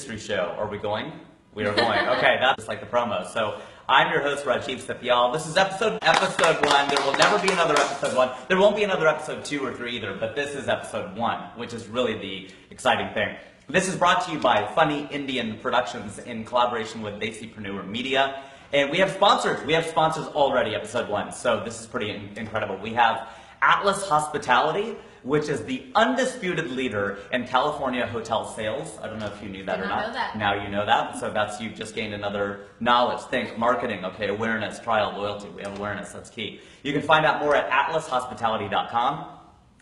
mystery show. Are we going? We are going. Okay, that's like the promo. So I'm your host, Rajiv Satyal. This is episode 1. There will never be another episode 1. There won't be another episode 2 or 3 either, but this is episode 1, which is really the exciting thing. This is brought to you by Funny Indian Productions in collaboration with Desipreneur Media. And we have sponsors. We have sponsors already, episode 1. So this is pretty incredible. We have Atlas Hospitality, which is the undisputed leader in California hotel sales. I don't know if you knew that or not. Know that. Now you know that. So that's, you've just gained another knowledge. Think marketing, okay, awareness, trial, loyalty. We have awareness, that's key. You can find out more at atlashospitality.com.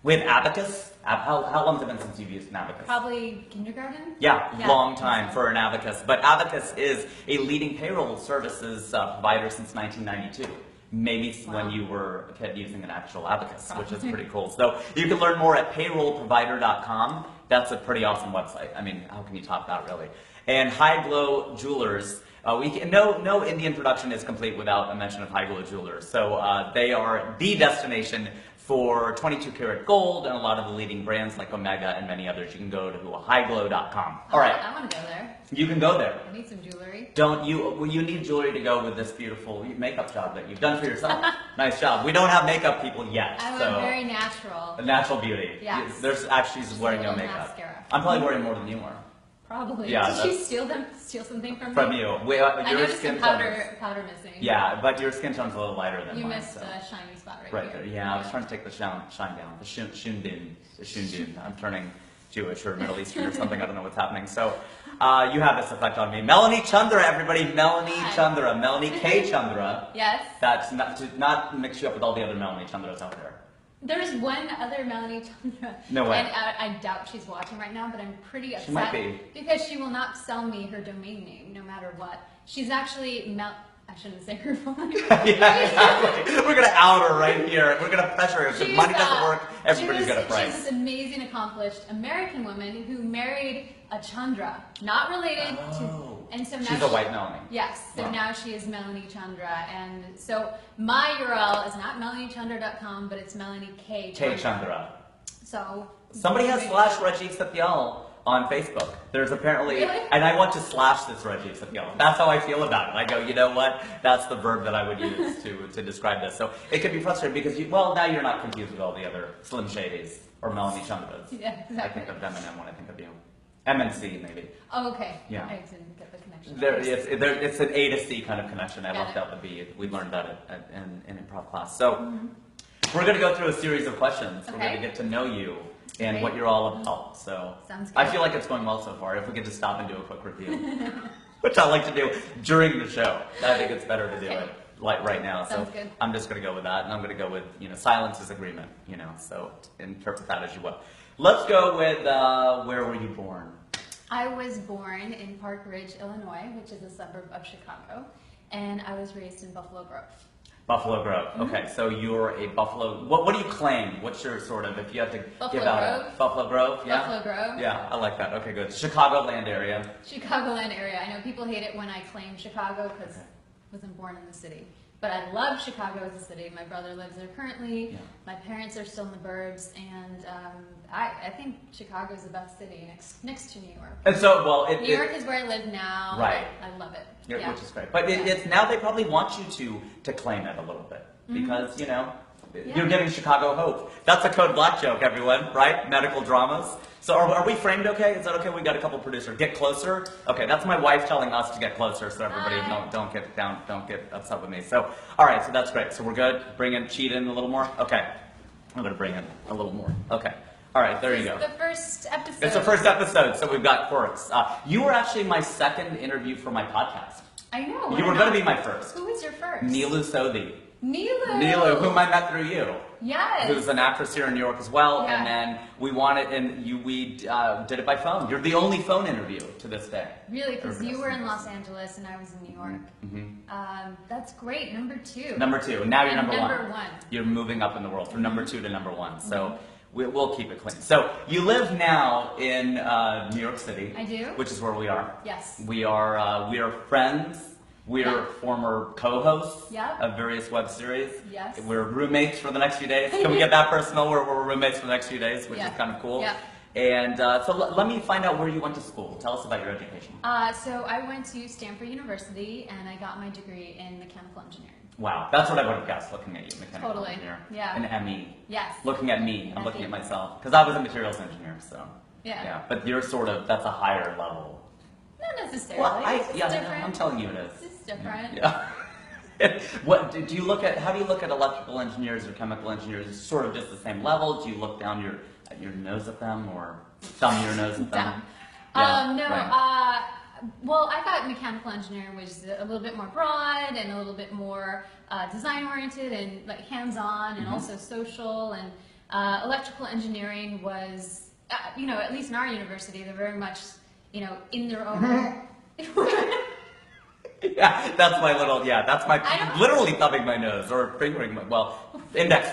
We have Abacus. How long has it been since you've used an Abacus? Probably kindergarten? Yeah, long time for an Abacus. But Abacus is a leading payroll services provider since 1992. Maybe when you were a kid using an actual abacus, which is pretty cool. So you can learn more at payrollprovider.com. That's a pretty awesome website. I mean, how can you top that, really? And High Glow Jewelers. No Indian production is complete without a mention of High Glow Jewelers. So they are the destination for 22 karat gold and a lot of the leading brands like Omega and many others. You can go to highglow.com. All right. I want to go there. You can go there. I need some jewelry. Don't you? Well, you need jewelry to go with this beautiful makeup job that you've done for yourself. Nice job. We don't have makeup people yet. I'm so very natural. a natural beauty. Yes. There's actually she's wearing no makeup. Mascara. I'm probably wearing more than you are. Probably. Yeah, Did you steal something from me? From you. I Your noticed skin some tone is- powder missing. Yeah, but your skin tone's a little lighter than You mine. missed so. a shiny spot right Right here. there. Yeah, I was trying to take the shine down. The shundun. I'm turning Jewish or Middle Eastern or something. I don't know what's happening. So you have this effect on me. Melanie Chandra, everybody. Melanie Hi. Chandra. Melanie K. Chandra. Yes. That's not to not mix you up with all the other Melanie Chandras out there. There's one other Melanie Chandra. No way. And I doubt she's watching right now, but I'm pretty upset. She might be. Because she will not sell me her domain name, no matter what. She's actually I shouldn't say her full name. Yeah, exactly. We're gonna out her right here. We're gonna pressure her. If She's, money doesn't work, everybody's got a She's price. this amazing, accomplished American woman who married a Chandra, not related to. And so now She's a white Melanie. Yes. So Wow. now she is Melanie Chandra, and so my URL is not melaniechandra.com, but it's Melanie K. K. Chandra. So Somebody has / Rajiv Satyal on Facebook. There's apparently, Really? and I want to slash this Rajiv Satyal. That's how I feel about it. I go, you know what? That's the verb that I would use to describe this. So it could be frustrating because now you're not confused with all the other Slim Shadys or Melanie Chandras. Yeah, exactly. I think of them and M when I think of you. MNC maybe. Oh, okay. Yeah. I didn't get the connection. It's an A to C kind of connection. I Got left it. out the B. We learned that in improv class. So we're going to go through a series of questions. We're going to Okay. get to know you and Great. what you're all about. So Sounds good. I feel like it's going well so far. If we could just stop and do a quick review, which I like to do during the show. I think it's better to do Okay. it like right now. Sounds so good. I'm just going to go with that, and I'm going to go with silence is agreement. So interpret that as you will. Let's go with where were you born? I was born in Park Ridge, Illinois, which is a suburb of Chicago, and I was raised in Buffalo Grove. Buffalo Grove. Okay, so you're a Buffalo. What do you claim? What's your sort of, if you have to Buffalo give out Grove. a Buffalo Grove? Yeah. Buffalo Grove. Yeah, I like that. Okay, good. Chicagoland area. Chicagoland area. I know people hate it when I claim Chicago because I wasn't born in the city. But I love Chicago as a city. My brother lives there currently. Yeah. My parents are still in the burbs, and I think Chicago is the best city next to New York. And so, New York is where I live now. Right. I love it. Yeah, which is great. But it's now they probably want you to claim it a little bit because you're giving Chicago hope. That's a Code Black joke, everyone, right? Medical dramas. So are we framed okay? Is that okay? We got a couple producers. Get closer. Okay, that's my wife telling us to get closer, so everybody don't get upset with me. So all right, so that's great. So we're good. Cheat in a little more. Okay, I'm gonna bring in a little more. Okay. All right, there you go. The first episode. It's the first episode, so we've got quirks. You were actually my second interview for my podcast. I know. You were going to be my first. Who was your first? Nilu Sodhi. Nilu, whom I met through you. Yes. Who's an actress here in New York as well. Yeah. And then we did it by phone. You're the only phone interview to this day. Really, because you were in Los Angeles and I was in New York. That's great. Number 2. Number 2. Now you're And number number 1. one. You're moving up in the world from number 2 to number 1. So we'll keep it clean. So you live now in New York City. I do. Which is where we are. Yes. We are friends. We're former co-hosts Yeah. of various web series. Yes. We're roommates for the next few days. Can we get that personal? We're roommates for the next few days, which Yeah. is kind of cool. Yeah. And so let me find out where you went to school. Tell us about your education. So I went to Stanford University, and I got my degree in mechanical engineering. Wow, that's what I would have guessed looking at you, mechanical Totally. engineer. Yeah. An ME. Yes. Looking at me, I'm FE. looking at myself. Because I was a materials engineer, so. Yeah. But you're sort of, that's a higher level. Not necessarily. Well, It's just different. I'm telling you it is. It's different. Yeah. What do you look at? How do you look at electrical engineers or chemical engineers? Sort of just the same level? Do you look down your nose at them, or thumb your nose at them? No. Right. Well, I thought mechanical engineering was a little bit more broad and a little bit more design oriented and like hands on and also social. And electrical engineering was, at least in our university, they're very much, in their own. Yeah, that's my literally thumbing my nose or fingering index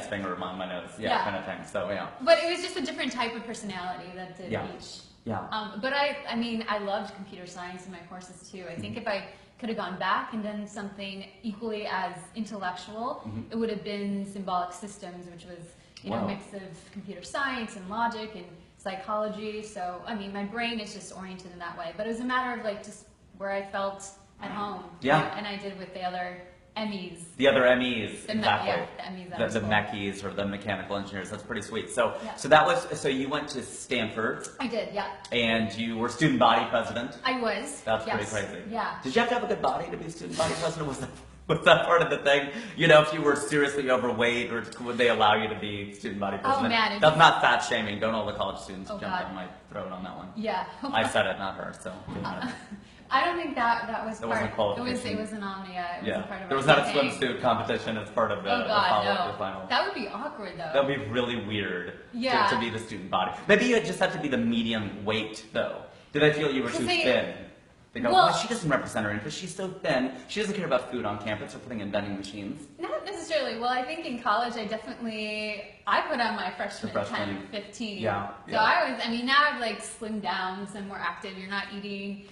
finger on my nose, kind of thing. So yeah. But it was just a different type of personality that did each. Yeah. But I loved computer science in my courses too. I think if I could have gone back and done something equally as intellectual, it would have been symbolic systems, which was a mix of computer science and logic and psychology. So my brain is just oriented in that way. But it was a matter of just where I felt at home. Yeah. And I did with the other MEs. The other MEs, exactly. The MEs. The mechies or the mechanical engineers. That's pretty sweet. So, Yeah. so you went to Stanford. I did, yeah. And you were student body president. I was. That's yes. pretty crazy. Yeah. Did you have to have a good body to be student body president? Was that part of the thing? If you were seriously overweight, or would they allow you to be student body president? Oh man, that's not fat shaming. Don't all the college students jump God. on my throat on that one. Yeah. I said it, not her. So. I don't think that was It part. wasn't qualification. It was an omnia. It wasn't part of There was our not a campaign. swimsuit competition as part of the Oh God, follow-up no. final. That would be awkward though. That would be really weird Yeah. to be the student body. Maybe you just have to be the medium weight, though. Did they feel you were too thin? They go, well, she doesn't represent her interest. She's so thin. She doesn't care about food on campus or putting in vending machines. Not necessarily. Well, I think in college I put on my freshman 10, 15. Yeah. So now I've slimmed down, so I'm more active. You're not eating,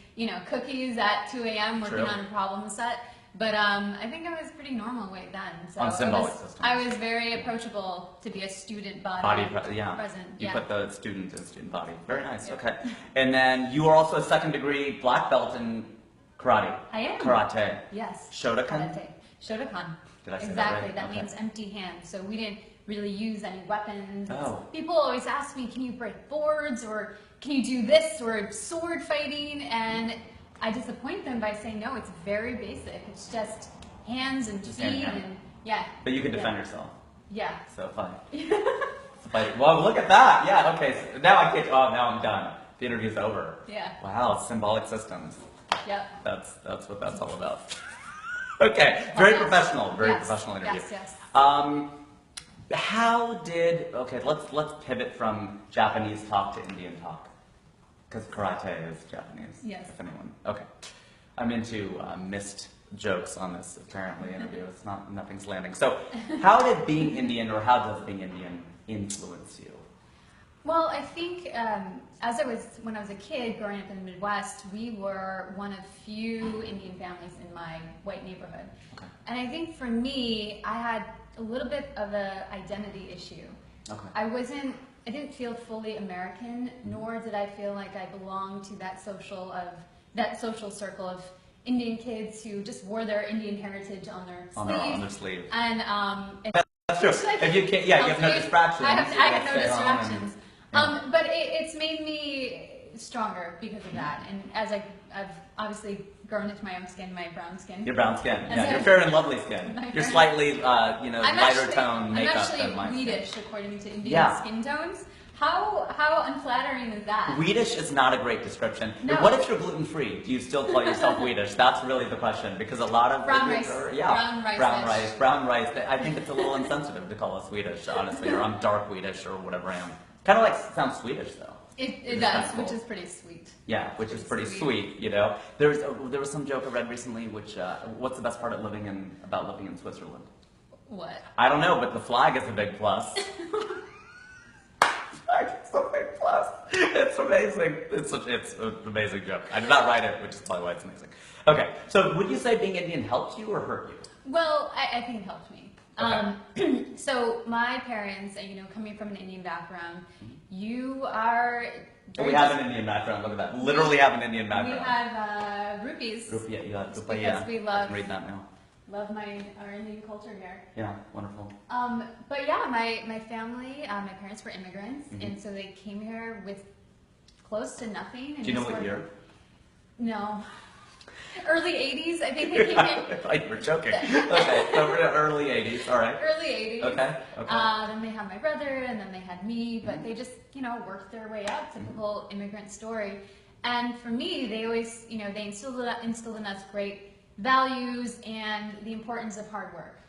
cookies at 2 a.m. working True. on a problem set. But I think I was pretty normal weight then. So On symbolic systems. I was very approachable to be a student body present. You put the student in student body. Very nice. Okay. And then you are also a second degree black belt in karate. I am. Karate. Yes. Shotokan? Karate. Shotokan. Did I say exactly. that right? That Okay. means empty hands. So we didn't really use any weapons. Oh. People always ask me, can you break boards or can you do this or sword fighting? And I disappoint them by saying, no, it's very basic. It's just hands and Just feet hand. and yeah. But you can defend yourself. Yeah. So fun. Well, look at that. Yeah. Okay. So now I can't. Oh, now I'm done. The interview's over. Yeah. Wow. Symbolic systems. Yep. That's what that's all about. Okay. Very Yes. professional. Very Yes. professional interview. Yes. Let's pivot from Japanese talk to Indian talk. Because karate is Japanese. Yes. If anyone. Okay. I'm into missed jokes on this apparently interview. Nothing's landing. So, how did being Indian, or how does being Indian influence you? Well, I think when I was a kid growing up in the Midwest, we were one of few Indian families in my white neighborhood. Okay. And I think for me, I had a little bit of an identity issue. Okay. I didn't feel fully American, nor did I feel like I belonged to that social circle of Indian kids who just wore their Indian heritage on their sleeve. And that's true. If you can't, you have no distractions. I have no stay home distractions. and- But it's made me stronger because of that. And as I've obviously grown into my own skin, my brown skin. Your brown skin. As Yeah, in- your fair and lovely skin. You're slightly, lighter tone makeup I'm than my actually skin. Swedish according to Indian Yeah. skin tones. How unflattering is that? Weedish is not a great description. No. What if you're gluten-free? Do you still call yourself Weedish? That's really the question, because a lot of Brown Indians rice. are- Brown rice. I think it's a little insensitive to call us Swedish, honestly, or I'm dark Swedish or whatever I am. Kind of sounds Swedish though. It Which is does, kinda cool. which is pretty sweet. Yeah, which is pretty Sweet. sweet. There was some joke I read recently, which what's the best part of living in Switzerland? What? I don't know, but the flag is a big plus. It's a big plus. It's amazing. It's an amazing joke. I did not write it, which is probably why it's amazing. Okay, so would you say being Indian helped you or hurt you? Well, I think it helped me. So my parents, you know, coming from an Indian background, you are. We have an Indian background. Look at that. Literally have an Indian background. We have rupees. Rupiah, yeah, Because rupiah. we I love can read that now. our Indian culture here. Yeah, wonderful. But yeah, my family, my parents were immigrants, and so they came here with close to nothing. And Do you know just what were- year? No. Early 80s, I think they came in. Like we're joking. Okay, so we're in the early 80s. All right. Early 80s. Okay. Okay. Then they had my brother, and then they had me, but they just, you know, worked their way up. Typical immigrant story. And for me, they always, you know, they instilled in us great values and the importance of hard work.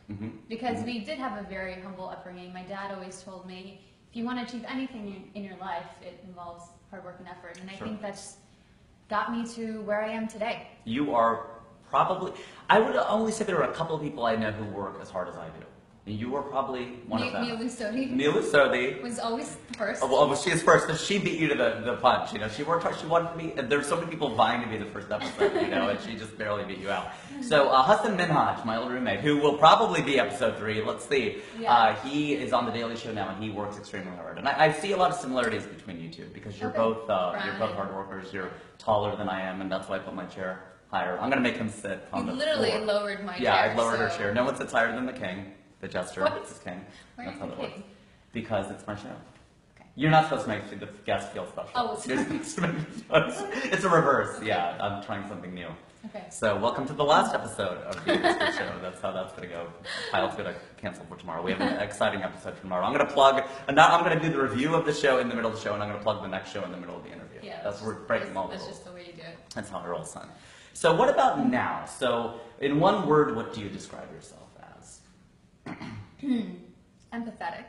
Because we did have a very humble upbringing. My dad always told me, if you want to achieve anything in your life, it involves hard work and effort. And I think that's got me to where I am today. You are probably, I would only say there are a couple of people I know who work as hard as I do. And you are probably one of them. Neelu Sodhi was always first. Oh, well, she is first, but she beat you to the punch. You know, she worked hard. She wanted to be. And there's so many people vying to be the first episode. You know, and she just barely beat you out. So Hassan Minhaj, my old roommate, who will probably be episode 3. Let's see. Yeah. He is on the Daily Show now, and he works extremely hard. And I see a lot of similarities between you two because you're both hard workers. You're taller than I am, and that's why I put my chair higher. I'm gonna make him sit on the floor. You literally lowered my chair. Yeah, I lowered her chair. No one sits higher than the king. The jester is king. Why That's are how you that works. king? Because it's my show. Okay. You're not supposed to make the guest feel special. Oh, it's You're supposed to make me feel- It's a reverse. Yeah, I'm trying something new. Okay. So welcome to the last episode of the Industry Show. That's how that's going to go. Kyle's going to cancel for tomorrow. We have an exciting episode for tomorrow. I'm going to plug, I'm going to do the review of the show in the middle of the show, and I'm going to plug the next show in the middle of the interview. Yeah, we're breaking all the That's rules. just the way you do it. That's how I roll, son. So what about now? So in one word, what do you describe yourself as? Empathetic.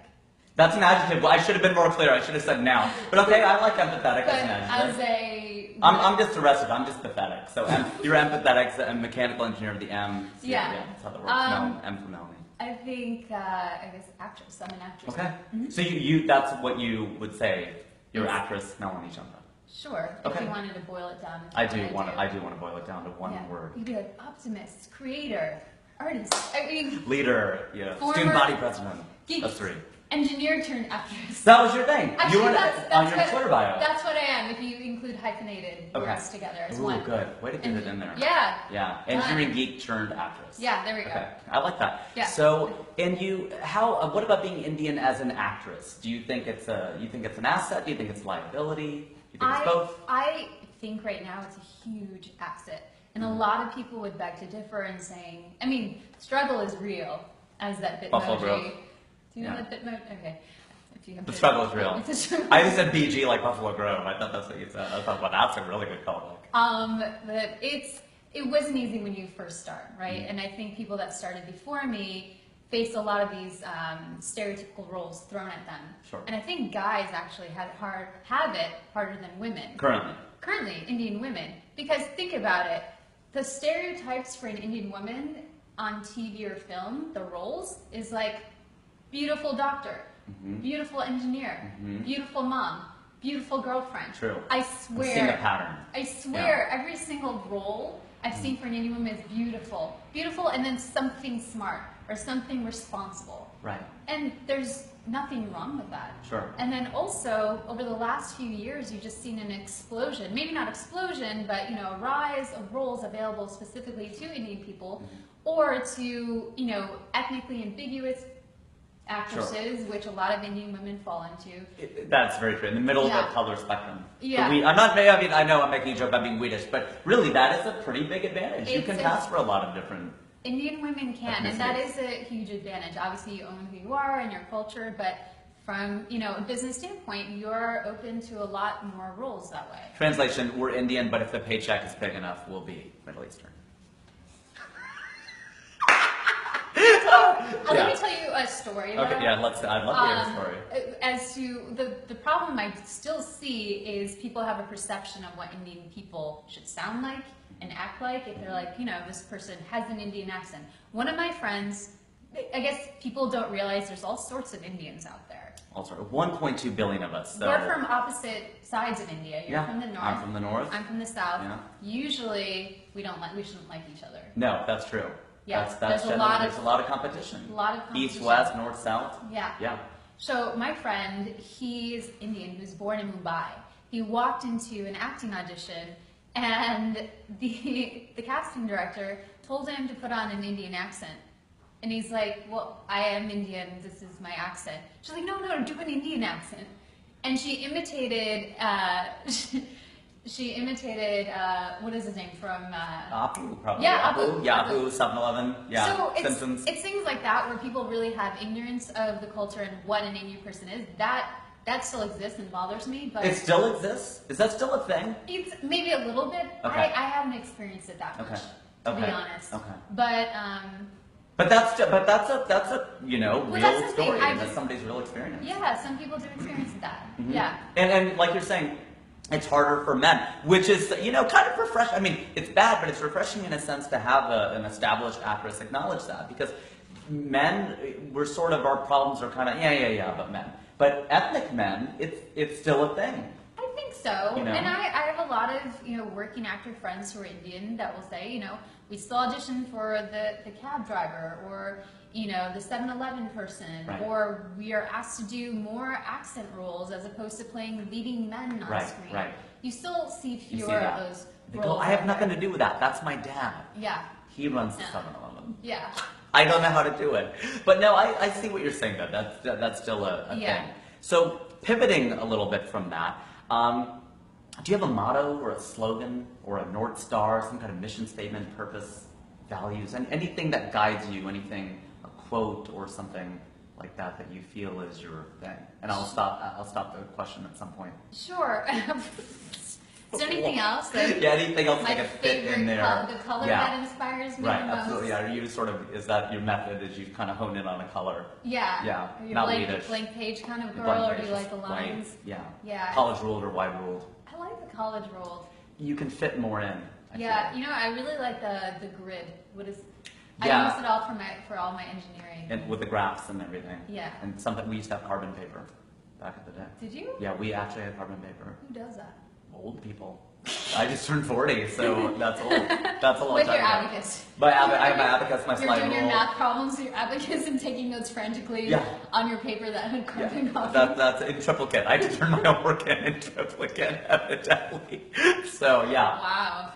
That's an adjective. Well, I should have been more clear. I should have said now. But okay, I like empathetic But as an adjective. as a... I'm just the rest of it. I'm just pathetic. So you're empathetic, so I'm mechanical engineer, the M. So Yeah. That's how that works. M for Melanie. I think, I guess, actress. I'm an actress. Okay. So you that's what you would say. You're actress Melanie Chandra. Sure. Okay. If you wanted to boil it down. I do want to boil it down to one Yeah. word. You'd be like optimist, creator, artist. I mean, Leader, yeah. Former Student body president. geek. That's 3. engineer turned actress. That was your thing. Actually, you were that's on your what, Twitter bio. That's what I am. If you include hyphenated words together as Ooh, one. good. Way to get it in there. Yeah. Yeah. Engineering geek turned actress. Yeah, there we go. Okay, I like that. Yeah. So, and you, what about being Indian as an actress? Do you think it's an asset? Do you think it's a liability? Do you think it's both? I think right now it's a huge asset. And a lot of people would beg to differ in saying, I mean, struggle is real, as that Bitmoji. Buffalo Grove. Do you know Yeah. that Bitmoji? Okay. If you have The Bitmoji. struggle is real. It's a struggle. I said BG like Buffalo Grove. I thought that's what you said. I thought, well, that's a really good callback. But it wasn't easy when you first start, right? And I think people that started before me face a lot of these stereotypical roles thrown at them. Sure. And I think guys actually have it harder than women. Currently, Indian women. Because think about it, the stereotypes for an Indian woman on TV or film, the roles, is like beautiful doctor, beautiful engineer, beautiful mom, beautiful girlfriend. True. I I'm swear. seeing a pattern. I swear, every single role I've seen for an Indian woman is beautiful. Beautiful and then something smart or something responsible. Right. And there's nothing wrong with that. Sure. And then also, over the last few years, you've just seen an explosion, maybe not explosion, but, a rise of roles available specifically to Indian people or to, ethnically ambiguous actresses, which a lot of Indian women fall into. That's very true. In the middle of the color spectrum. Yeah. I know I'm making a joke about being Swedish, but really that is a pretty big advantage. You can pass for a lot of different... Indian women can, and that is a huge advantage. Obviously, you own who you are and your culture, but from, a business standpoint, you're open to a lot more roles that way. Translation, we're Indian, but if the paycheck is big enough, we'll be Middle Eastern. Let me tell you a story. Okay, yeah, I'd love to hear a story. As to the problem I still see is people have a perception of what Indian people should sound like and act like if they're like, this person has an Indian accent. One of my friends, I guess people don't realize there's all sorts of Indians out there. All sorts. 1.2 billion of us. So. We're from opposite sides of India. You're from the north. I'm from the north. I'm from the south. Yeah. Usually, we shouldn't like each other. No, that's true. Yeah, That's there's a lot there's a lot of competition. A lot of competition. East, west, north, south. Yeah. Yeah. So my friend, he's Indian. He was born in Mumbai. He walked into an acting audition, and the casting director told him to put on an Indian accent. And he's like, "Well, I am Indian. This is my accent." She's like, "No, no, do an Indian accent." And she imitated. She imitated. What is his name from? Apu, probably. Yeah, Apu, Apu. Yahoo, 7-Eleven. Yeah. So Simpsons. it's things like that where people really have ignorance of the culture and what an Indian person is. That still exists and bothers me. But It still exists? Is that still a thing? it's maybe a little bit. Okay. I haven't experienced it that much, Okay. to be Okay. honest. Okay. But But that's a Well, real that's the thing, story. I That's just- somebody's real experience. yeah, some people do experience that. Mhm. Yeah. And like you're saying, it's harder for men, which is kind of refreshing. I mean, it's bad, but it's refreshing in a sense to have an established actress acknowledge that, because men, our problems are kind of but men. But ethnic men, it's still a thing. I think so. You know? And I have a lot of, working actor friends who are Indian that will say, we still audition for the cab driver or, the 7-Eleven person, Right. or we are asked to do more accent roles as opposed to playing leading men on Right, screen. right. You still see You see fewer that. of those They roles. go, I have out nothing there. to do with that. That's my dad. Yeah. He runs the Yeah. 7-Eleven. Yeah. I don't know how to do it. But no, I see what you're saying, though. That's still a Yeah. thing. So pivoting a little bit from that, do you have a motto or a slogan or a North Star, some kind of mission statement, purpose, values, anything that guides you, anything, a quote or something like that you feel is your thing? And I'll stop the question at some point. Sure. Is there anything else? That Yeah, anything else my that could fit favorite in there. the color Yeah. that inspires me Right, the most? absolutely. Yeah, is that your method? Is you kind of hone in on a color? Yeah. Yeah, Are you not like leadish. blank page kind of girl, Blank or do page, you like just the white. lines? Yeah. Yeah. College ruled or wide ruled? I like the college ruled. You can fit more in. I Yeah, feel. I really like the grid. What is? Yeah. I use it all for all my engineering. And with the graphs and everything. Yeah. And something we used to have carbon paper back in the day. Did you? Yeah, we actually had carbon paper. Who does that? Old people. I just turned 40, so that's old. That's a long With time your ago. abacus. I have my abacus, my You're slide doing your rule. math problems, your abacus, and taking notes frantically Yeah. on your paper that had Yeah, carbon copies. that's in triplicate. I had to turn my homework in triplicate, evidently. So yeah. Wow.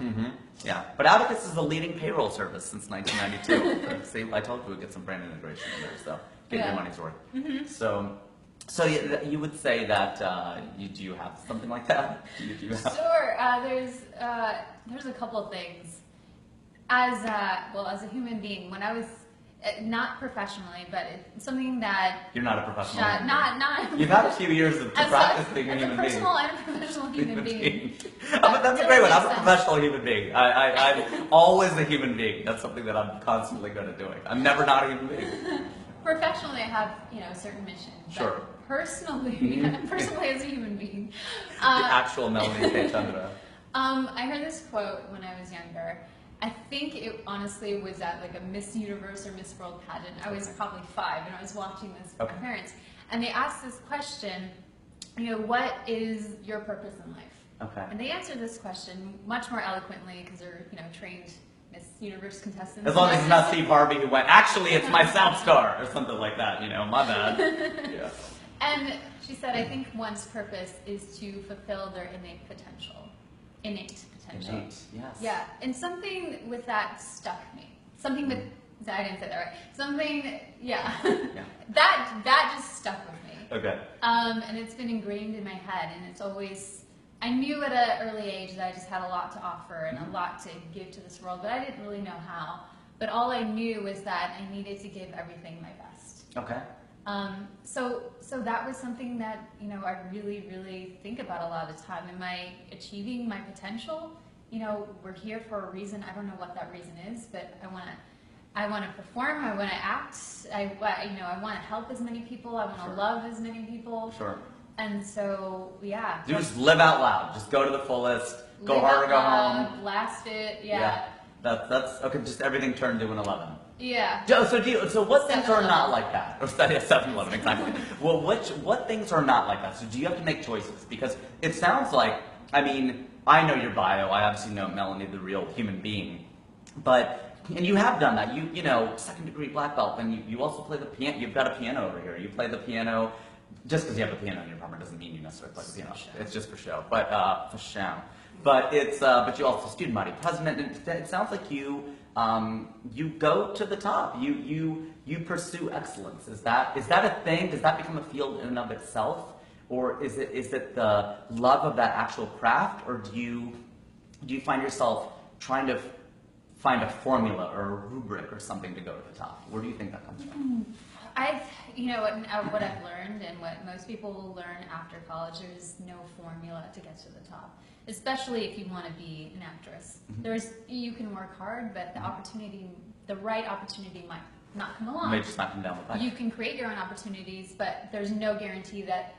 Yeah, but Abacus is the leading payroll service since 1992. See, I told you we'd get some brand integration in there, so get Yeah. your money's worth. So you would say that do you have something like that? Do you have? Sure. There's a couple of things. As a human being, when I was not professionally, but it's something that You're not a professional. human being. not. You've had a few years to as practice being a as human a being. personal and professional human being. That's a great one. I'm a Makes sense. professional human being. I'm always a human being. That's something that I'm constantly good at doing. I'm never not a human being. Professionally, I have a certain mission. But Sure. Personally, personally as a human being, The actual Melanie K. Chandra. I heard this quote when I was younger. I think it honestly was at like a Miss Universe or Miss World pageant. I was probably 5 and I was watching this with Okay. my parents. And they asked this question, what is your purpose in life? Okay. And they answered this question much more eloquently because they're, trained Miss Universe contestants. As long as it's not Steve Harvey who went, actually, it's my South Star, or something like that, my bad. Yeah. And she said, I think one's purpose is to fulfill their innate potential. Innate potential. Innate, yes. Yeah, and something with that stuck me. Something with, I didn't say that right. Something, yeah. Yeah. That just stuck with me. Okay. And it's been ingrained in my head, and it's always, I knew at an early age that I just had a lot to offer and a lot to give to this world, but I didn't really know how. But all I knew was that I needed to give everything my best. Okay. So that was something that, I really, really think about a lot of the time. Am I achieving my potential? We're here for a reason. I don't know what that reason is, but I want to perform. I want to act. I want to help as many people. I want to Sure. love as many people. Sure. And so, yeah. You just live out loud. Just go to the fullest. Go Live hard or out go loud, home. Blast it. Yeah. That's okay. Just everything turned to an 11. Yeah. So what things are 7-Eleven. not like that? Or 7-Eleven, exactly. Well, what things are not like that? So do you have to make choices? Because it sounds like, I know your bio. I obviously know Melanie, the real human being. But And you have done that. You know, second degree black belt, and you also play the piano. You've got a piano over here. You play the piano. Just because you have a piano in your apartment doesn't mean you necessarily play the piano. It's just for show, but for show. But it's but you also student body president, and it sounds like you go to the top. You pursue excellence. Is that a thing? Does that become a field in and of itself, or is it the love of that actual craft, or do you find yourself trying to find a formula or a rubric or something to go to the top? Where do you think that comes from? What I've learned and what most people will learn after college, there's no formula to get to the top, especially if you want to be an actress. You can work hard, but the right opportunity might not come along. May just not come down the pipe. You can create your own opportunities, but there's no guarantee that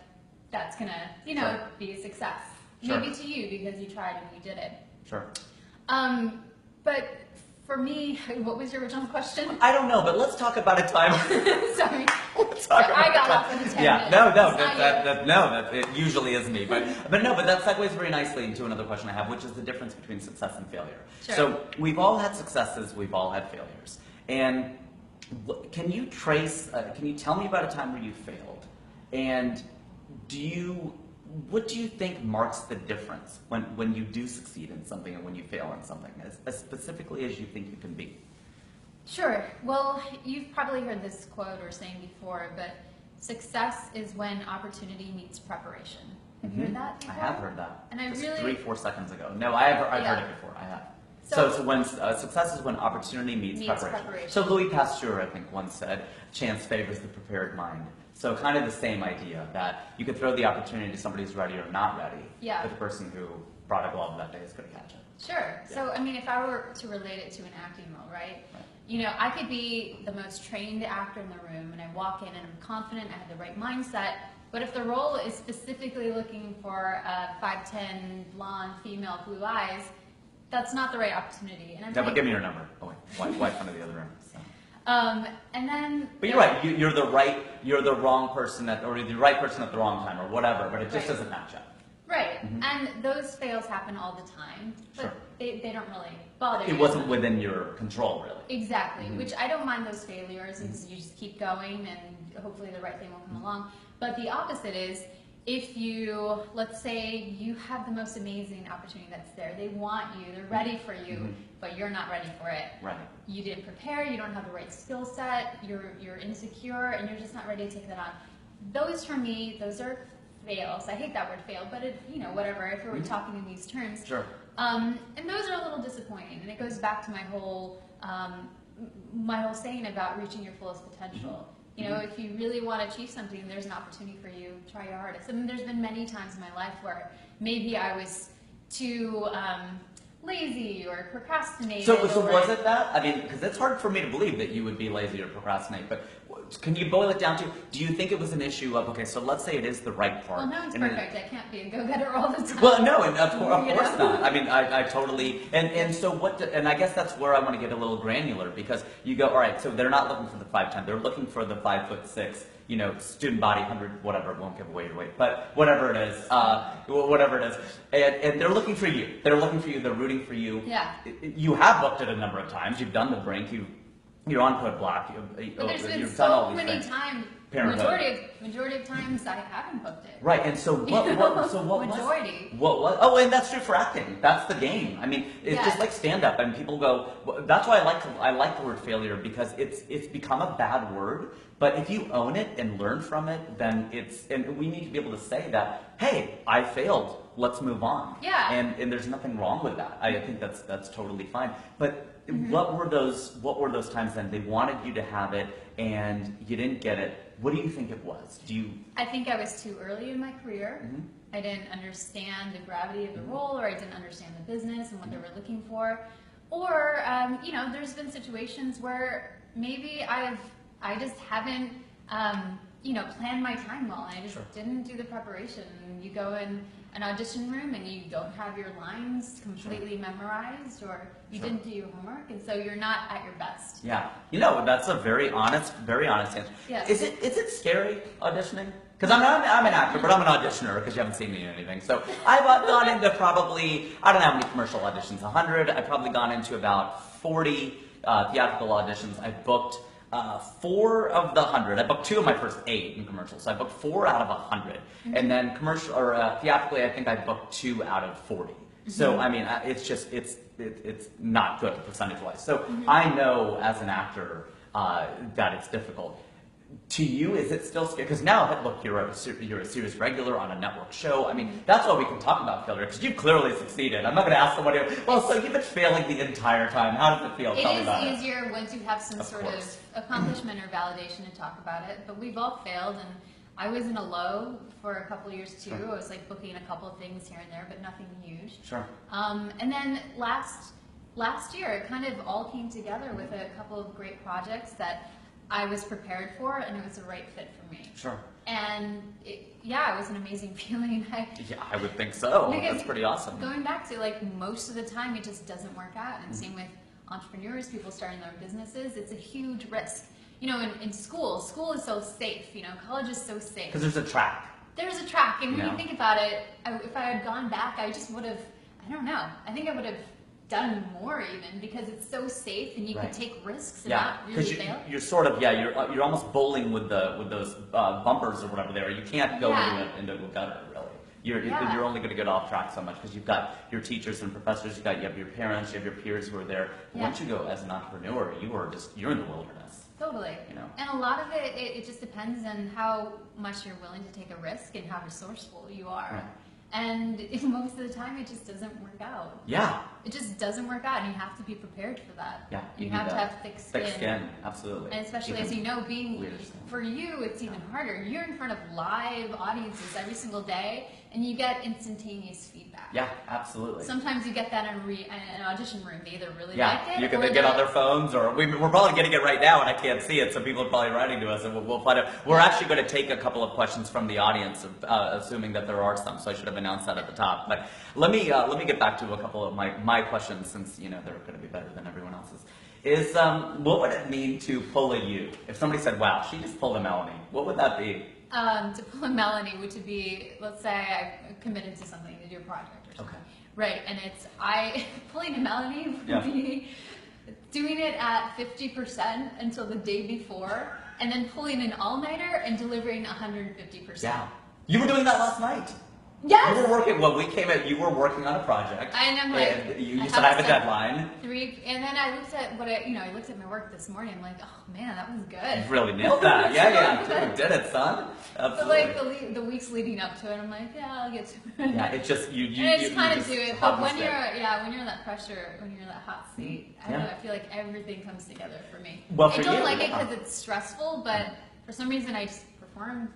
that's gonna, Sure. be a success. Sure. Maybe to you because you tried and you did it. Sure. But for me, what was your original question? I don't know, but let's talk about a time. Sorry. Let's talk about I got a off time. on a tangent. Yeah, it usually is me, but no, but that segues very nicely into another question I have, which is the difference between success and failure. Sure. So we've all had successes, we've all had failures, and can you tell me about a time where you failed, and what do you think marks the difference when you do succeed in something and when you fail in something, as specifically as you think you can be? Sure. Well, you've probably heard this quote or saying before, but success is when opportunity meets preparation. Have you heard that before? I have heard that. And I just really 3-4 seconds ago. No, I've heard it before. I have. So when success is when opportunity meets preparation. So Louis Pasteur, I think, once said, "Chance favors the prepared mind." So kind of the same idea that you could throw the opportunity to somebody who's ready or not ready, but the person who brought a glove that day is going to catch it. Sure. Yeah. So, if I were to relate it to an acting role, right? I could be the most trained actor in the room, and I walk in and I'm confident, I have the right mindset, but if the role is specifically looking for a 5'10", blonde, female, blue eyes, that's not the right opportunity. And but give me your number. Oh, wait. Why front of the other room? So. And then. But you're right. You're the wrong person or you're the right person at the wrong time or whatever. But it just doesn't match up. Right. And those fails happen all the time, but they don't really bother you. It wasn't within your control, really. Exactly. Which I don't mind those failures. It's, you just keep going, and hopefully the right thing will come along. But the opposite is, if you, let's say you have the most amazing opportunity that's there, they want you, they're ready for you, but you're not ready for it. Right. You didn't prepare, you don't have the right skill set, you're insecure, and you're just not ready to take that on. Those, for me, those are fails. I hate that word fail, but it, whatever, if we were talking in these terms. Sure. And those are a little disappointing, and it goes back to my whole saying about reaching your fullest potential. If you really want to achieve something, there's an opportunity for you. Try your hardest. I mean, there's been many times in my life where maybe I was too lazy or procrastinated. So was it that? I mean, because it's hard for me to believe that you would be lazy or procrastinate, but can you boil it down to, do you think it was an issue of, okay, so let's say it is the right part. Well, no one's perfect. I can't be a go-getter all the time. Well, no, and of course not. I mean, I totally, and so and I guess that's where I want to get a little granular, because you go, all right, so they're not looking for the 5'10", they're looking for the 5'6", student body, 100, whatever, won't give away your weight, but whatever it is, and they're looking for you. They're looking for you, they're rooting for you. Yeah. You have booked it a number of times, you've done the brink, you're on Code Block, but there's been you've done all so these many things. times, Parenthood. majority of times I haven't booked it. Right, and so what majority. Oh, and that's true for acting. That's the game. I mean, it's just like stand-up, and people go, that's why I like the word failure, because it's become a bad word, but if you own it and learn from it, then and we need to be able to say that, hey, I failed, let's move on. Yeah. And there's nothing wrong with that. I think that's totally fine. But what were those times then? They wanted you to have it and you didn't get it. What do you think it was? I think I was too early in my career. I didn't understand the gravity of the role, or I didn't understand the business and what they were looking for. Or, there's been situations where maybe I just haven't, planned my time well, and I just didn't do the preparation. You go in an audition room and you don't have your lines completely memorized, or you didn't do your homework, and so you're not at your best. Yeah, that's a very honest answer. Yes. Is it scary auditioning? Because I'm an actor, but I'm an auditioner, because you haven't seen me in anything. So I've gone into probably, I don't know how many commercial auditions, 100. I've probably gone into about 40 theatrical auditions. I booked 4 of the 100. I booked 2 of my first 8 in commercials. So I booked 4 out of 100. Mm-hmm. And then commercial or theatrically, I think I booked 2 out of 40. Mm-hmm. So I mean, it's just it's not good percentage-wise. So mm-hmm. I know as an actor that it's difficult. To you, is it still scary? Because now, look, you're a series regular on a network show. I mean, that's why we can talk about failure, because you've clearly succeeded. I'm not going to ask somebody, well, so you've been failing the entire time. How does it feel? Tell me about it. It is easier once you have some sort of accomplishment or validation to talk about it, but we've all failed, and I was in a low for a couple of years too. Sure. I was like booking a couple of things here and there, but nothing huge. Sure. And then last year, it kind of all came together with a couple of great projects that I was prepared for, and it was the right fit for me. Sure. And it was an amazing feeling. I would think so. That's pretty awesome. Going back to like most of the time, it just doesn't work out. And same with entrepreneurs, people starting their own businesses. It's a huge risk. You know, in school is so safe. You know, college is so safe. Because there's a track. There's a track, and when you think about it, if I had gone back, I just would have. I don't know. I think I would have done more even, because it's so safe and you can take risks and not really fail. You're sort of you're almost bowling with those bumpers or whatever there. You can't go into a gutter really. You're only going to get off track so much because you've got your teachers and professors, you have your parents, you have your peers who are there. Once you go as an entrepreneur, you're in the wilderness. Totally. You know, and a lot of it just depends on how much you're willing to take a risk and how resourceful you are. Right. And most of the time, it just doesn't work out. Yeah. It just doesn't work out, and you have to be prepared for that. Yeah. You have to have thick skin. Thick skin, absolutely. And especially as you know, for you, it's even harder. You're in front of live audiences every single day, and you get instantaneous feedback. Yeah, absolutely. Sometimes you get that in an audition room. They either really like it, they get on their phones, or we're probably getting it right now, and I can't see it, so people are probably writing to us, and we'll find out. We're actually going to take a couple of questions from the audience, assuming that there are some. So I should have announced that at the top. But let me get back to a couple of my questions, since they're going to be better than everyone else's. Is what would it mean to pull a you? If somebody said, "Wow, she just pulled a Melanie," what would that be? To pull a Melanie, which would be, let's say I committed to something, to do a project or something. Okay. Right, and pulling a Melanie would be doing it at 50% until the day before, and then pulling an all-nighter and delivering 150%. Yeah. You were doing that last night. Yes. You were working. Well, we came in. You were working on a project. And I'm like, and you said I have a deadline. And then I looked at I looked at my work this morning. I'm like, oh man, that was good. You really nailed that. You did it, son. Absolutely. But like the weeks leading up to it, I'm like, I'll get to it. Yeah, it just you. And I just kind of do it. But when you're in that pressure, when you're in that hot seat, I don't know. I feel like everything comes together for me. Well, for I don't like it because it's stressful, but for some reason I just.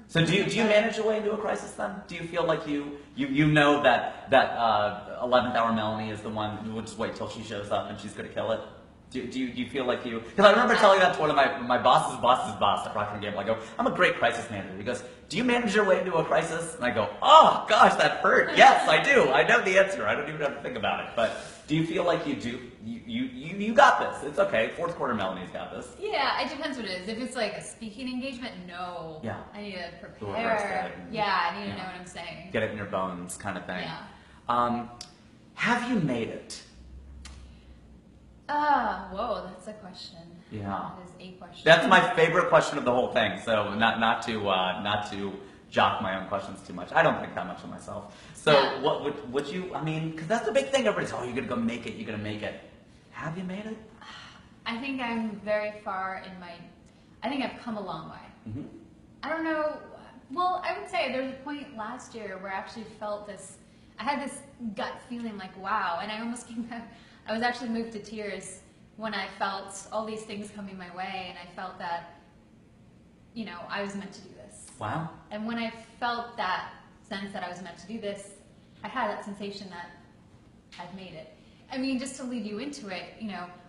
So do you manage your way into a crisis then? Do you feel like you know that 11th hour Melanie is the one who will just wait till she shows up and she's going to kill it? Do you feel like you? Because I remember telling that to one of my boss's boss at Procter & Gamble. I go, I'm a great crisis manager. He goes, do you manage your way into a crisis? And I go, oh gosh, that hurt. Yes, I do. I know the answer. I don't even have to think about it. But do you feel like you do? You got this. It's okay. Fourth quarter Melanie's got this. Yeah, it depends what it is. If it's like a speaking engagement, no. Yeah. I need to prepare. Yeah, I need to know what I'm saying. Get it in your bones, kind of thing. Yeah. Have you made it? Whoa, that's a question. Yeah. That is a question. That's my favorite question of the whole thing. So not to jock my own questions too much. I don't think that much of myself. So what would you? I mean, because that's the big thing. Everybody's, you're gonna go make it. You're gonna make it. Have you made it? I think I'm very far in my. I think I've come a long way. Mm-hmm. I don't know. Well, I would say there's a point last year where I actually felt this. I had this gut feeling like, wow, and I almost came back. I was actually moved to tears when I felt all these things coming my way, and I felt that, I was meant to do this. Wow. And when I felt that sense that I was meant to do this, I had that sensation that I'd made it. I mean, just to lead you into it,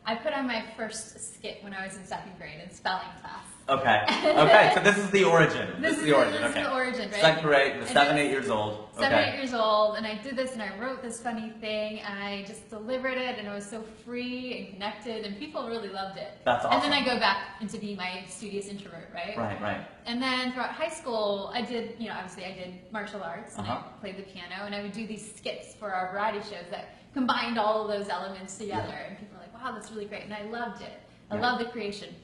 I put on my first skit when I was in second grade in spelling class. Okay. Okay. So this is the origin. This is the origin. This is the origin, right? Second grade, 7, 8 years old. 7, 8 years old, and I did this, and I wrote this funny thing, and I just delivered it, and it was so free and connected, and people really loved it. That's awesome. And then I go back into being my studious introvert, right? Right. And then throughout high school, I did, obviously I did martial arts, and I played the piano, and I would do these skits for our variety shows that combined all of those elements together, and people were like, wow, that's really great, and I loved it. I love the creation.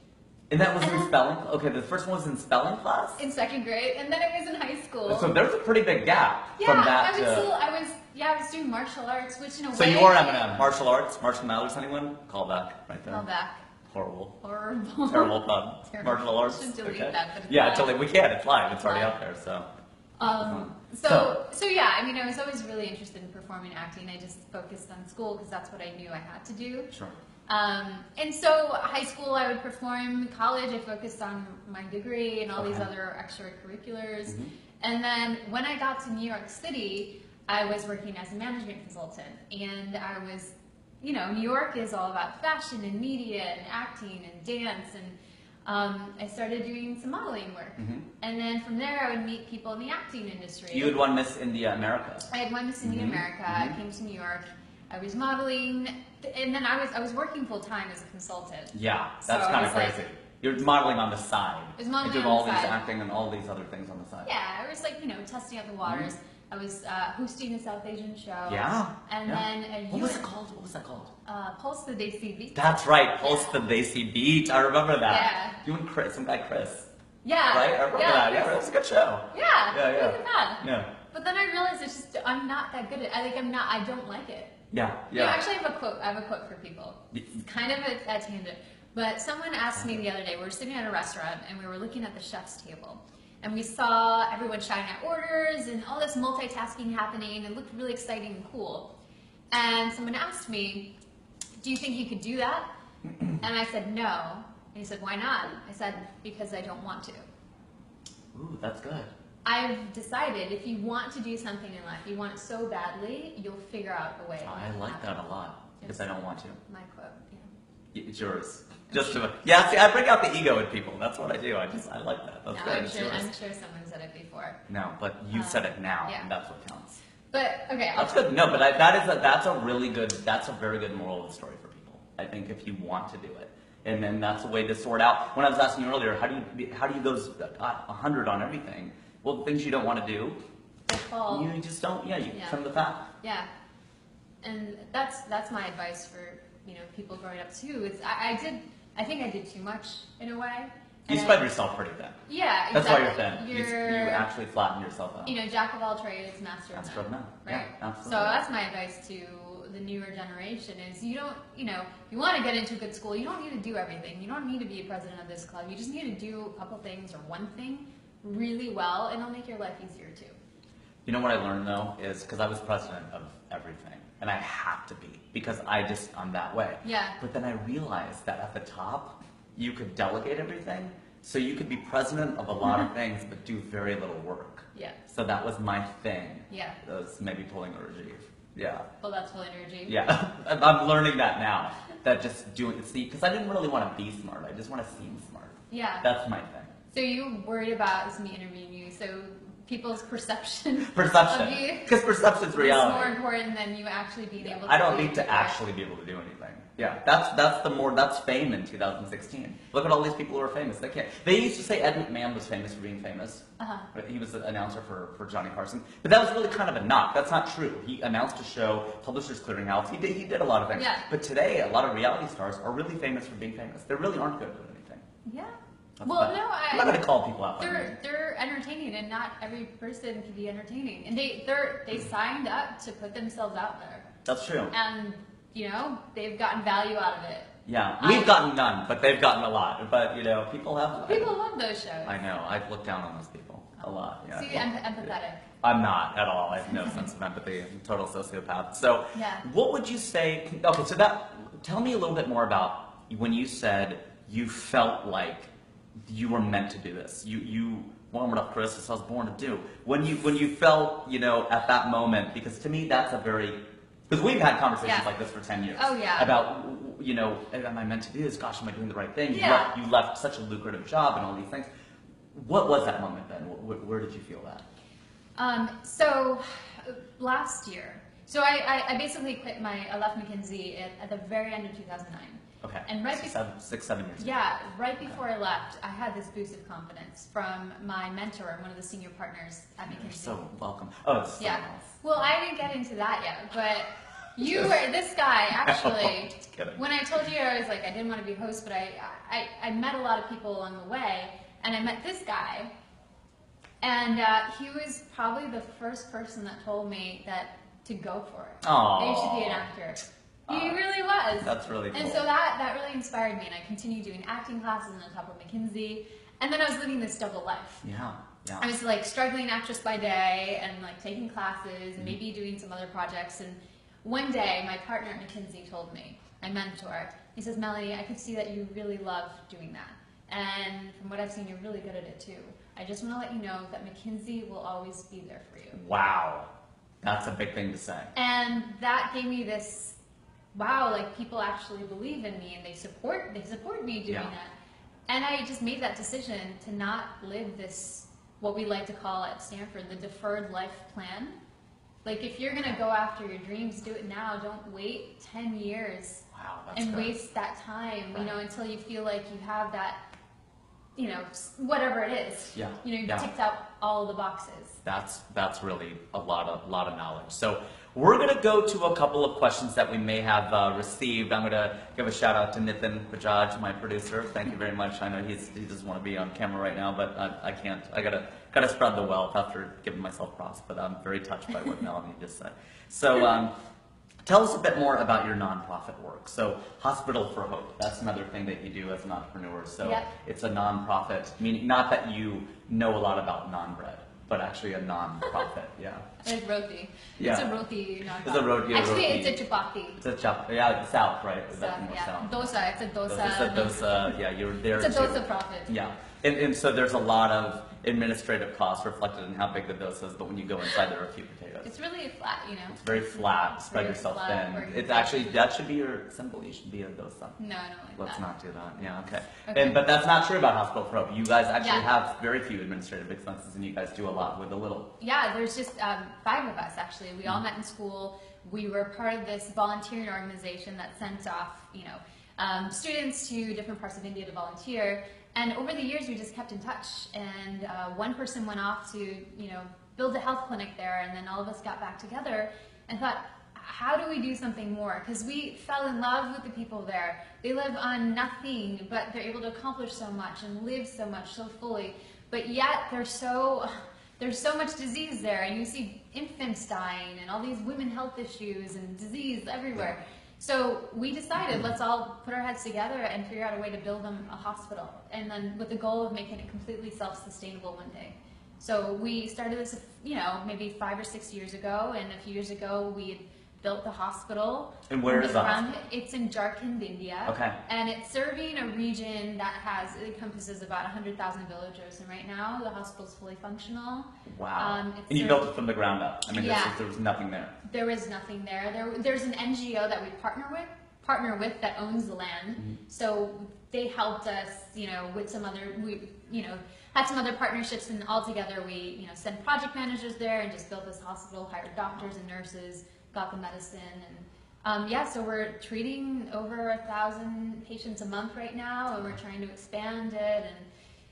And that was in spelling? Okay, the first one was in spelling class? In second grade, and then it was in high school. So there's a pretty big gap from that I was doing martial arts, which in a way... So you are Eminem. Martial arts? Martial Matters, anyone? Call back right there. Call back. Horrible. Horrible. Terrible pun. Terrible. Martial arts? We should delete okay. that, but it's yeah, live. totally. We can. It's live. It's already out there, so... So yeah, I mean, I was always really interested in performing acting. I just focused on school because that's what I knew I had to do. Sure. And so high school I would perform, college I focused on my degree and all these other extracurriculars. And then when I got to New York City, I was working as a management consultant, and I was, you know, New York is all about fashion and media and acting and dance, and I started doing some modeling work. And then from there I would meet people in the acting industry. You had won Miss India America. I had won Miss India America. I came to New York. I was modeling, and then I was working full time as a consultant. Yeah, that's kind of crazy. Like, you're modeling on the side. I was modeling doing on all the these side. acting and all these other things on the side. Yeah, I was like, you know, testing out the waters. I was hosting a South Asian show. Yeah. And then what was it called? What was that called? Pulse the Desi Beat. That's right, Pulse the Desi Beat. I remember that. Yeah. You and Chris, some guy Chris. Yeah. Right? I remember that. Yeah, it was a good show. Yeah. Yeah, yeah. It wasn't bad. Yeah. But then I realized it's just I'm not that good at it. I don't like it. Yeah. You know, actually, I have a quote for people. It's kind of a tangent. But someone asked me the other day, we were sitting at a restaurant and we were looking at the chef's table. And we saw everyone shouting out orders and all this multitasking happening. It looked really exciting and cool. And someone asked me, do you think you could do that? And I said, no. And he said, why not? I said, because I don't want to. Ooh, that's good. I've decided if you want to do something in life, you want it so badly, you'll figure out a way. I like that a lot, because I don't want to. My quote, yeah. It's yours. Just to, yeah, see, I bring out the ego in people. That's what I do. I like that. That's No, good. I'm It's sure yours. someone said it before. No, but you said it now, yeah. and that's what counts. But okay, That's good. No, but that's a very good moral of the story for people. I think if you want to do it, and then that's the way to sort out. When I was asking you earlier, how do you go 100 on everything? Well, the things you don't want to do, you just don't. Yeah, you trim the fat. Yeah, and that's my advice for people growing up too. Is I think I did too much in a way. You spread yourself pretty thin. Yeah, that's exactly. why you're thin. You actually flatten yourself out. Jack of all trades, master of none. Right. Yeah, absolutely. So that's my advice to the newer generation: is you don't, if you want to get into a good school, you don't need to do everything. You don't need to be a president of this club. You just need to do a couple things or one thing really well, and it'll make your life easier too. You know what I learned though is because I was president of everything, and I have to be because I'm that way. Yeah. But then I realized that at the top, you could delegate everything, so you could be president of a lot of things, but do very little work. Yeah. So that was my thing. Yeah. That was maybe pulling energy. Yeah. Well, that's full energy. Yeah. I'm learning that now. That just doing because I didn't really want to be smart. I just want to seem smart. Yeah. That's my thing. So you worried about me interviewing you, so people's perception of you because perception's reality. is more important than you actually being able to I don't need to actually be able to do anything. Yeah, that's fame in 2016. Look at all these people who are famous. They used to say Ed McMahon was famous for being famous. Right? He was the announcer for Johnny Carson. But that was really kind of a knock. That's not true. He announced a show, Publishers Clearinghouse. He did a lot of things. Yeah. But today, a lot of reality stars are really famous for being famous. They really aren't good at anything. Yeah. That's Well, bad. no, I'm not going to call people out. They're entertaining, and not every person can be entertaining. And they signed up to put themselves out there. That's true. And they've gotten value out of it. Yeah, we've gotten none, but they've gotten a lot. But people have. People love those shows. I know. I've looked down on those people a lot. Yeah. See, empathetic. I'm not at all. I have no sense of empathy. I'm a total sociopath. So, what would you say? Okay, so tell me a little bit more about when you said you felt like you were meant to do this. You warmed up, Chris, as I was born to do. When you felt, at that moment, because to me that's because we've had conversations like this for 10 years. Oh, yeah. About, am I meant to do this? Gosh, am I doing the right thing? Yeah. You left such a lucrative job and all these things. What was that moment then? Where did you feel that? So last year, I basically quit I left McKinsey at the very end of 2009. Okay. And right 7 years ago. Yeah, right before I left, I had this boost of confidence from my mentor and one of the senior partners at McKinsey. You're so welcome. Oh, it's so nice. Well, I didn't get into that yet, but You were this guy, actually. Just kidding. When I told you I was like, I didn't want to be host, but I met a lot of people along the way, and I met this guy, and he was probably the first person that told me that to go for it. Aww. That you should be an actor. He really was. That's really cool. And so that really inspired me, and I continued doing acting classes on top of McKinsey, and then I was living this double life. Yeah. Yeah. I was like struggling actress by day and like taking classes and maybe doing some other projects. And one day my partner at McKinsey told me, my mentor, he says, Melanie, I could see that you really love doing that. And from what I've seen, you're really good at it too. I just want to let you know that McKinsey will always be there for you. Wow. That's a big thing to say. And that gave me this, wow, like people actually believe in me and they support me doing that. And I just made that decision to not live this, what we like to call at Stanford, the deferred life plan. Like if you're going to go after your dreams, do it now. Don't wait 10 years and waste that time, you know, until you feel like you have that, you know, whatever it is. Yeah. You know, you've ticked out all the boxes. That's really a lot of knowledge. So we're going to go to a couple of questions that we may have received. I'm going to give a shout out to Nitin Bajaj, my producer. Thank you very much. I know he doesn't want to be on camera right now, but I can't. I gotta spread the wealth after giving myself props. But I'm very touched by what Melanie just said. So tell us a bit more about your nonprofit work. So Hospital for Hope, that's another thing that you do as an entrepreneur. So it's a nonprofit, meaning not that you know a lot about naan bread, but actually a non-profit, It's roti. Yeah. It's a roti nonprofit. It's a roti. Actually, it's a chapati. It's a chapati. South, right? Is that more Yeah. south? Dosa. It's a dosa. It's a dosa. Yeah, you're there. It's a too. dosa profit. Yeah, and so there's a lot of administrative costs reflected in how big the dosa is, but when you go inside, there are a few potatoes. It's really flat, you know. It's very flat. Spread very yourself flat, thin. It's actually that should be your symbol. You should be a dosa. No, I don't like Let's that. not do that. Yeah, okay. Okay. But that's not true about Hospital for Hope. You guys actually have very few administrative expenses, and you guys do a lot with a little. Yeah, there's just 5 of us actually. We all met in school. We were part of this volunteering organization that sent off, you know, students to different parts of India to volunteer. And over the years, we just kept in touch. And one person went off to, you know, build a health clinic there, and then all of us got back together and thought, how do we do something more? Because we fell in love with the people there. They live on nothing, but they're able to accomplish so much and live so much, so fully. But yet, there's so much disease there, and you see infants dying and all these women health issues and disease everywhere. So we decided, let's all put our heads together and figure out a way to build them a hospital, and then with the goal of making it completely self-sustainable one day. So we started this, you know, maybe 5 or 6 years ago, and a few years ago we had built the hospital. And where is the hospital? It's in Jharkhand, India. Okay. And it's serving a region that it encompasses about 100,000 villagers, and right now the hospital's fully functional. Wow. And you built it from the ground up. I mean, there was nothing there. There is nothing there. There's an NGO that we partner with that owns the land. Mm-hmm. So they helped us, you know, with some other, had some other partnerships, and all together we, you know, sent project managers there and just built this hospital, hired doctors and nurses, got the medicine, and so we're treating over 1,000 patients a month right now, and we're trying to expand it, and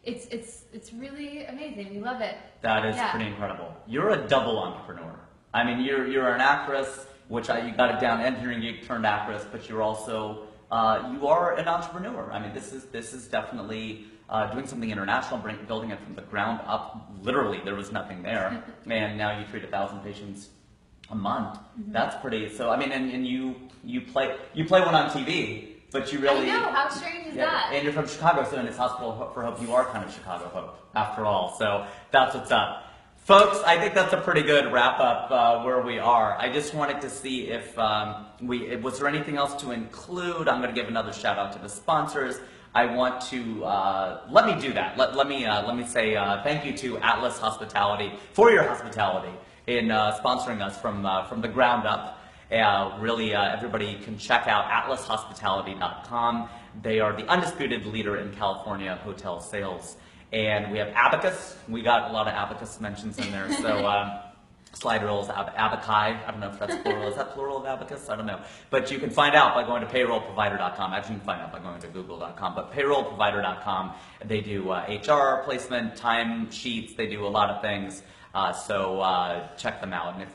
it's really amazing. We love it. That is pretty incredible. You're a double entrepreneur. I mean, you're an actress, which you got it down, engineering geek turned actress, but you're also you are an entrepreneur. I mean, this is definitely doing something international, building it from the ground up. Literally, there was nothing there, and now you treat 1,000 patients a month. Mm-hmm. That's pretty. So I mean, and you play one on TV, but you really. I know, how strange is that? And you're from Chicago, so in this Hospital for Hope, you are kind of Chicago Hope after all. So that's what's up, folks. I think that's a pretty good wrap up where we are. I just wanted to see if was there anything else to include. I'm going to give another shout out to the sponsors. I want to let me do that. Let me say thank you to Atlas Hospitality for your hospitality in sponsoring us from the ground up. Really, everybody can check out atlashospitality.com. They are the undisputed leader in California hotel sales. And we have Abacus. We got a lot of Abacus mentions in there. So slide rules, Abaci. I don't know if that's plural. Is that plural of Abacus? I don't know. But you can find out by going to payrollprovider.com. Actually, you can find out by going to google.com. But payrollprovider.com, they do HR placement, time sheets. They do a lot of things. So check them out, and if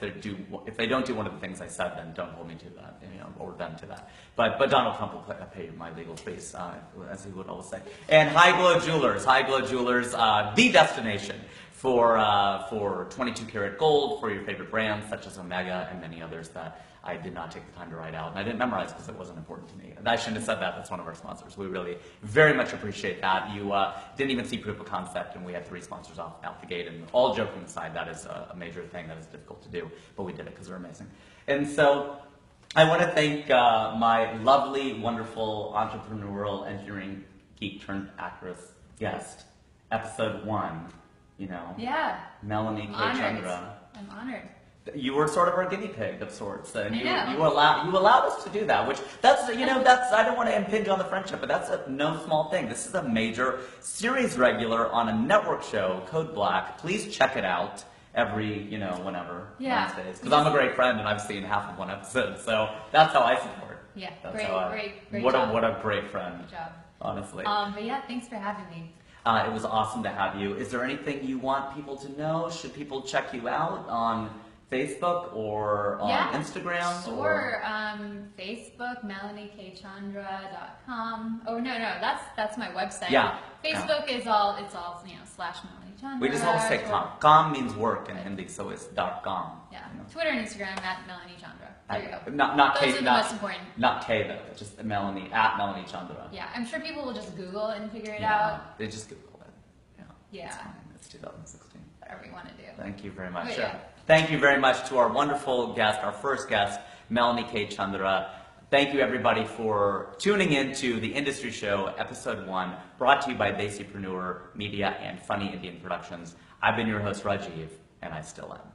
they don't do one of the things I said, then don't hold me to that, or them to that. But Donald Trump will pay my legal fees, as he would always say. And High Glow Jewelers, the destination for 22 karat gold, for your favorite brands such as Omega and many others that I did not take the time to write out, and I didn't memorize because it wasn't important to me. And I shouldn't have said that. That's one of our sponsors. We really very much appreciate that. You didn't even see proof of concept, and we had 3 sponsors out the gate. And all joking aside, that is a major thing that is difficult to do, but we did it because they're amazing. And so I want to thank my lovely, wonderful entrepreneurial engineering geek turned actress guest, episode 1. Yeah. Melanie K. Chandra. I'm honored. You were sort of our guinea pig of sorts, and you know. allowed us to do that, which that's I don't want to impinge on the friendship, but that's no small thing. This is a major series regular on a network show, Code Black. Please check it out every whenever Wednesdays, because I'm a great friend and I've seen half of one episode, so that's how I support. Yeah, that's great what job. What a great friend. Good job. Honestly. But yeah, thanks for having me. It was awesome to have you. Is there anything you want people to know? Should people check you out on Facebook or on Instagram? Sure. Or? Facebook, melaniekchandra.com. Oh no, that's my website. Yeah. Facebook is all / Melanie Chandra. We just always say com. Com means work in Hindi, so it's .com. Yeah. Twitter and Instagram at Melanie Chandra. There you go. Not Those K. are the most important. Not K though. Just Melanie at Melanie Chandra. Yeah, I'm sure people will just Google it and figure it out. They just Google it. Yeah. It's fine. It's 2016. Whatever you want to do. Thank you very much. Oh, yeah. Thank you very much to our wonderful guest, our first guest, Melanie K. Chandra. Thank you everybody for tuning in to the Industry Show, episode 1, brought to you by Desipreneur Media and Funny Indian Productions. I've been your host, Rajiv, and I still am.